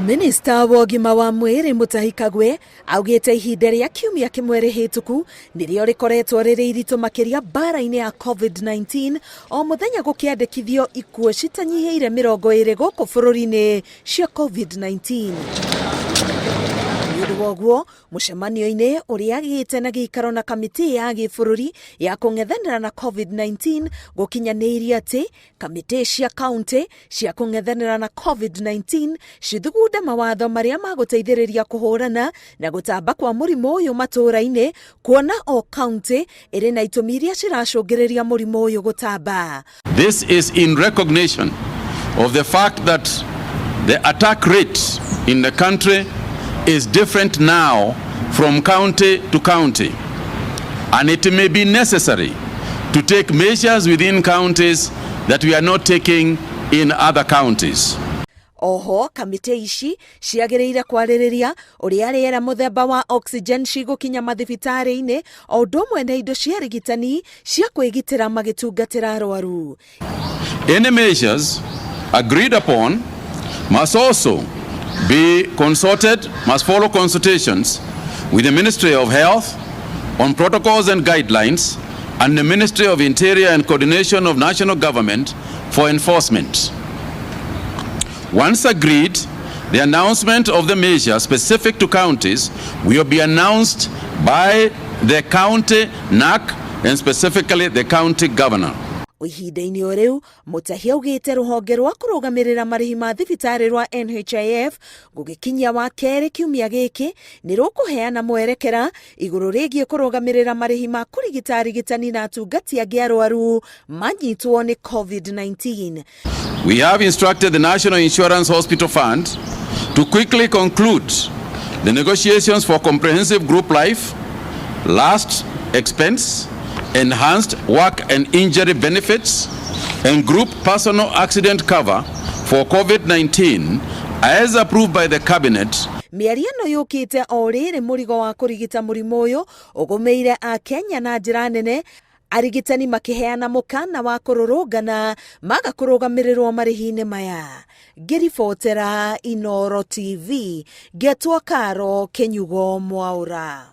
Minista wa ũgima wa mwĩrĩ Mũtahi Kagwe augĩte ihinda rĩa kiumia kĩmwe rĩhĩtũku nĩrĩo rĩkoretwo rĩrĩ iritũ makĩria mbara-inĩ ya COVID-19 o mũthenya gũkĩandĩkithio ikuũ citanyihĩire 20 gũkũ bũrũri-inĩ cia COVID-19. Mũrigo mũcemanio-inĩ ũrĩa agĩte na gĩikaro na kamĩtĩ ya gĩbũrũri ya kũng'ethanĩra na COVID-19 gũkinyanĩirie atĩ kamĩtĩ cia kaunti cia kũng'ethanĩra na COVID-19 cithugunde mawatho marĩa magũteithĩrĩria kũhũrana na gũtamba kwa mũrimũ ũyũ matũũra-inĩ, kuona o kaunti ĩrĩ na itũmi iria ciracũngĩrĩria mũrimũ ũyũ gũtamba. This is in recognition of the fact that the attack rate in the country is different now from county to county, and it may be necessary to take measures within counties that we are not taking in other counties. Oho, kamĩtĩ ici ciagĩrĩire kwarĩrĩria ũrĩa rĩera mũthemba wa oxygen cigũkinya mathibitarĩ-inĩ o ũndũ ũmwe na indo cia rigitani cia kwĩgitĩra magĩtungatĩra arwaru. Any measures agreed upon must also be consulted, must follow consultations with the Ministry of Health on protocols and guidelines and the Ministry of Interior and coordination of national government for enforcement. Once agreed, the announcement of the measure specific to counties will be announced by the county NAC and specifically the county governor. Ihinda-inĩ o rĩu, Mũtahi augĩte rũhonge rwa kũrũgamĩrĩra marĩhi ma thibitarĩ rwa NHIF gũgĩkinyia wa kerĩ kiumia gĩkĩ nĩ rũkũheana mwerekera igũrũ rĩgiĩ kũrũgamĩrĩra marĩhi ma kũrigita arigitani na atungati angĩ arwaru manyitwo nĩ COVID-19. We have instructed the National Insurance Hospital Fund to quickly conclude the negotiations for comprehensive group life, last expense, enhanced work and injury benefits, and group personal accident cover for COVID-19 as approved by the cabinet. Mĩario ĩno yũkĩte o rĩrĩ mũrigo wa kũrigita mũrimũ ũyũ ũgũmĩire Akenya na njĩra nene, arigitani makĩheana mũkana wa kũrũrũngana maga kũrũgamĩrĩrwo marĩhi-inĩ maya. Ngĩribotera Inooro TV, Getwo Karo Kenyugo Mwaũra.